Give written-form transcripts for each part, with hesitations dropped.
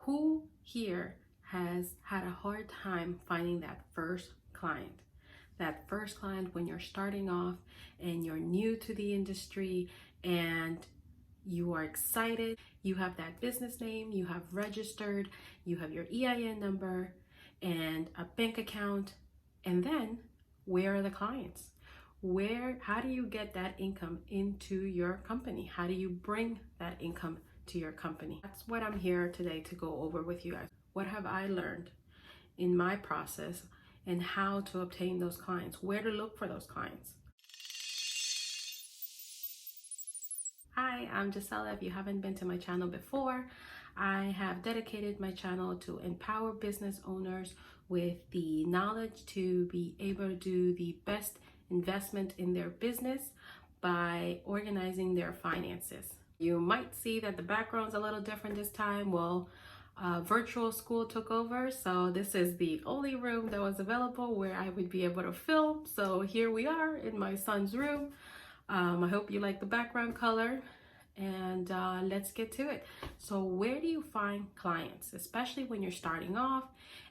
Who here has had a hard time finding that first client? That first client when you're starting off and you're new to the industry and you are excited, you have that business name, you have registered, you have your EIN number and a bank account, and then where are the clients? How do you get that income into your company? How do you bring that income to your company? That's what I'm here today to go over with you guys. What have I learned in my process and how to obtain those clients, where to look for those clients. Hi, I'm Gisela. If you haven't been to my channel before, I have dedicated my channel to empower business owners with the knowledge to be able to do the best investment in their business by organizing their finances. You might see that the background's a little different this time. Well, virtual school took over, so this is the only room that was available where I would be able to film. So here we are in my son's room. I hope you like the background color, and let's get to it. So where do you find clients, especially when you're starting off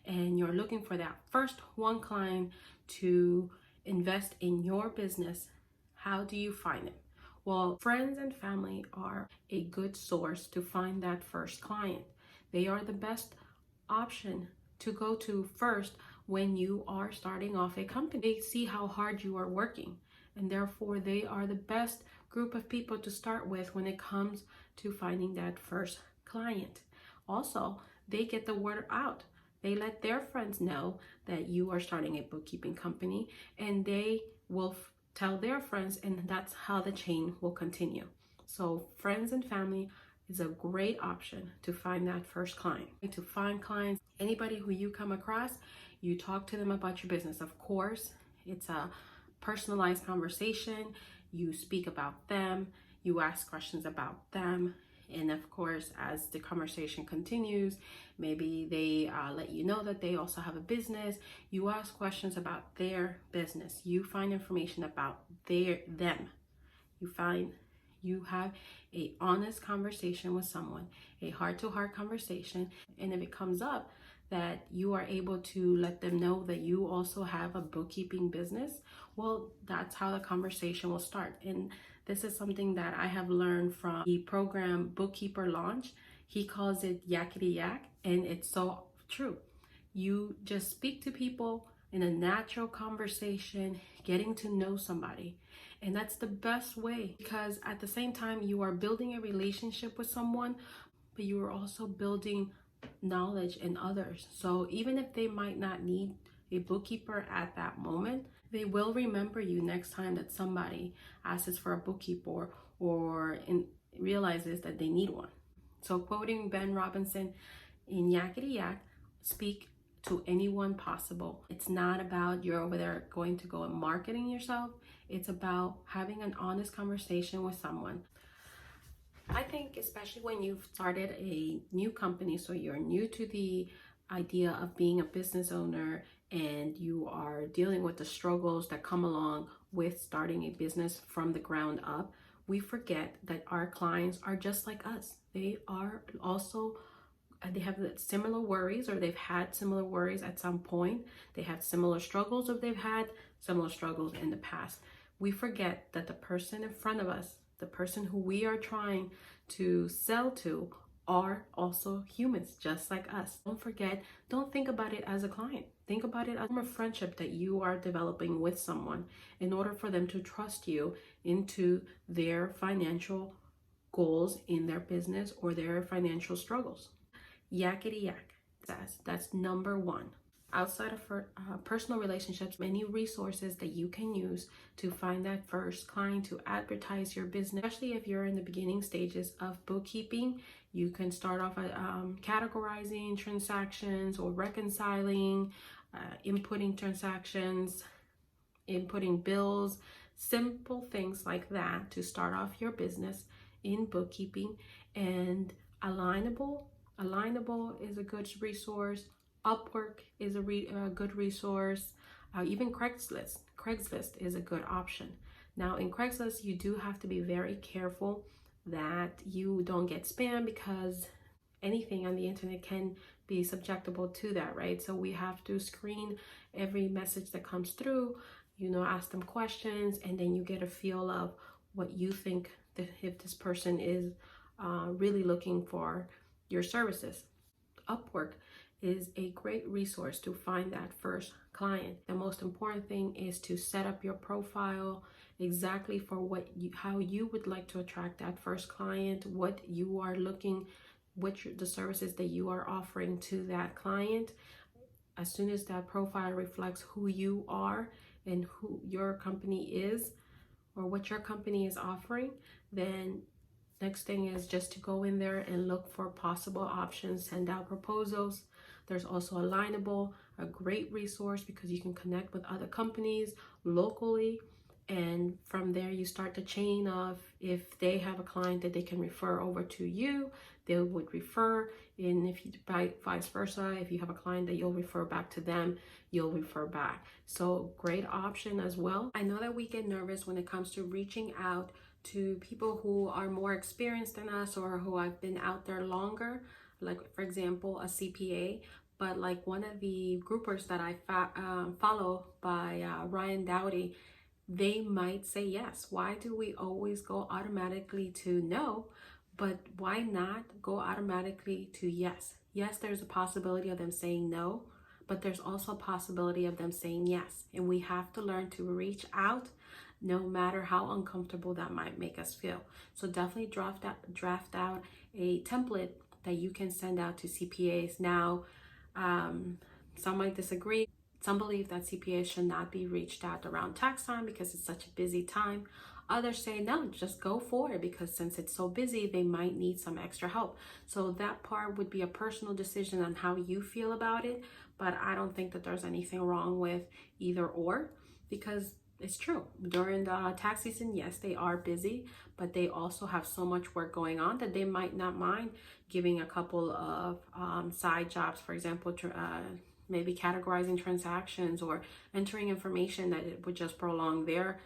and you're looking for that first one client to invest in your business? How do you find it? Well, friends and family are a good source to find that first client. They are the best option to go to first when you are starting off a company. They see how hard you are working, and therefore they are the best group of people to start with when it comes to finding that first client. Also, they get the word out. They let their friends know that you are starting a bookkeeping company, and they will tell their friends, and that's how the chain will continue. So friends and family is a great option to find that first client. To find clients, anybody who you come across, you talk to them about your business. Of course, it's a personalized conversation. You speak about them, you ask questions about them, and of course, as the conversation continues, maybe they let you know that they also have a business. You ask questions about their business. You find information about them. You have a honest conversation with someone, a heart-to-heart conversation, and if it comes up that you are able to let them know that you also have a bookkeeping business, well, that's how the conversation will start. And this is something that I have learned from the program Bookkeeper Launch. He calls it yakety yak, and it's so true. You just speak to people in a natural conversation, getting to know somebody. And that's the best way, because at the same time you are building a relationship with someone, but you are also building knowledge in others. So even if they might not need a bookkeeper at that moment, they will remember you next time that somebody asks for a bookkeeper or realizes that they need one. So quoting Ben Robinson in Yakety Yak, speak to anyone possible. It's not about you're over there going to go and marketing yourself. It's about having an honest conversation with someone. I think especially when you've started a new company, so you're new to the idea of being a business owner and you are dealing with the struggles that come along with starting a business from the ground up, we forget that our clients are just like us. They have similar worries, or they've had similar worries at some point. They have similar struggles, or they've had similar struggles in the past. We forget that the person in front of us, the person who we are trying to sell to, are also humans just like us. Don't think about it as a client. Think about it as a friendship that you are developing with someone in order for them to trust you into their financial goals in their business or their financial struggles. Yakety yak. That's number one. Outside of personal relationships, many resources that you can use to find that first client, to advertise your business. Especially if you're in the beginning stages of bookkeeping, you can start off at categorizing transactions or reconciling, inputting transactions, inputting bills, simple things like that to start off your business in bookkeeping. And Alignable is a good resource. Upwork is a good resource. Even Craigslist is a good option. Now in Craigslist, you do have to be very careful that you don't get spam, because anything on the internet can be subjectable to that, right? So we have to screen every message that comes through, ask them questions, and then you get a feel of what you think that if this person is really looking for your services. Upwork is a great resource to find that first client. The most important thing is to set up your profile exactly for how you would like to attract that first client, what you are looking, the services that you are offering to that client. As soon as that profile reflects who you are and who your company is, or what your company is offering, then next thing is just to go in there and look for possible options, send out proposals. There's also Alignable, a great resource because you can connect with other companies locally. And from there, you start the chain of if they have a client that they can refer over to you, they would refer. And if you vice versa, if you have a client that you'll refer back to them, you'll refer back. So great option as well. I know that we get nervous when it comes to reaching out to people who are more experienced than us or who have been out there longer, like for example, a CPA. But like one of the groupers that I follow by Ryan Dowdy, they might say yes. Why do we always go automatically to no? But why not go automatically to yes? Yes, there's a possibility of them saying no, but there's also a possibility of them saying yes. And we have to learn to reach out no matter how uncomfortable that might make us feel. So definitely draft out a template that you can send out to CPAs. Now, some might disagree. Some believe that CPAs should not be reached out around tax time because it's such a busy time. Others say no, just go for it because since it's so busy, they might need some extra help. So that part would be a personal decision on how you feel about it. But I don't think that there's anything wrong with either or, because it's true. During the tax season, yes, they are busy, but they also have so much work going on that they might not mind giving a couple of side jobs, for example, maybe categorizing transactions or entering information that it would just prolong their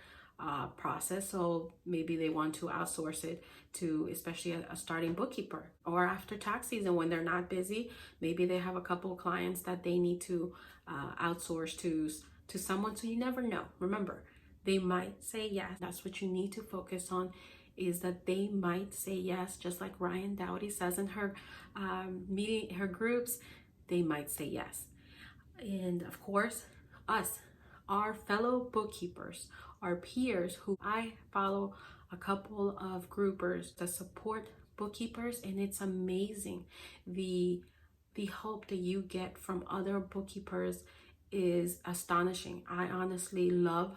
process. So maybe they want to outsource it to especially a starting bookkeeper, or after tax season when they're not busy, maybe they have a couple of clients that they need to outsource to someone. So you never know. Remember, they might say yes. That's what you need to focus on, is that they might say yes, just like Ryan Dowdy says in her her groups, they might say yes. And of course, our fellow bookkeepers, our peers, who I follow a couple of groupers that support bookkeepers, and it's amazing the help that you get from other bookkeepers is astonishing. I honestly love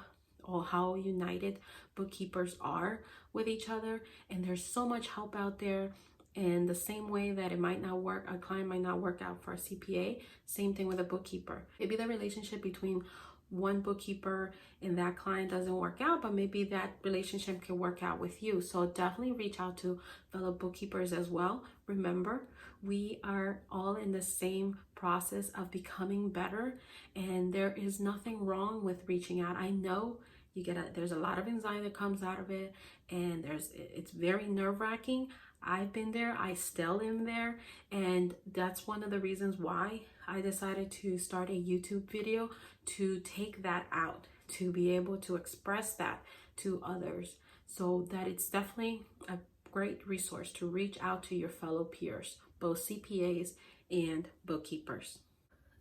how united bookkeepers are with each other, and there's so much help out there. And the same way that it might not work, a client might not work out for a CPA, same thing with a bookkeeper. Maybe the relationship between one bookkeeper and that client doesn't work out, but maybe that relationship can work out with you. So definitely reach out to fellow bookkeepers as well. Remember, we are all in the same process of becoming better, and there is nothing wrong with reaching out. I know there's a lot of anxiety that comes out of it, and it's very nerve-wracking. I've been there, I still am there, and that's one of the reasons why I decided to start a YouTube video, to take that out, to be able to express that to others, so that it's definitely a great resource to reach out to your fellow peers, both CPAs and bookkeepers.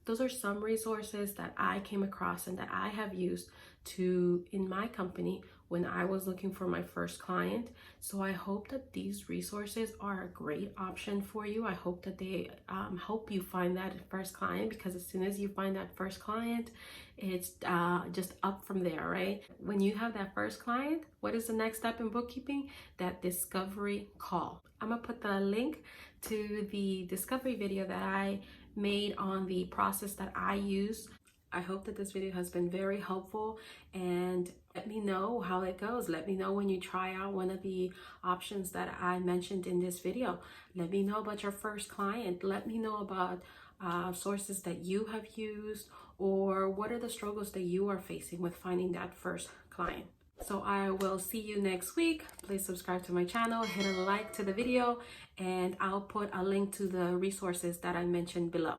Those are some resources that I came across and that I have used in my company when I was looking for my first client. So I hope that these resources are a great option for you. I hope that they help you find that first client, because as soon as you find that first client, it's just up from there, right? When you have that first client, what is the next step in bookkeeping? That discovery call. I'm gonna put the link to the discovery video that I made on the process that I use. I hope that this video has been very helpful, and let me know how it goes. Let me know when you try out one of the options that I mentioned in this video. Let me know about your first client. Let me know about sources that you have used, or what are the struggles that you are facing with finding that first client. So I will see you next week. Please subscribe to my channel, hit a like to the video, and I'll put a link to the resources that I mentioned below.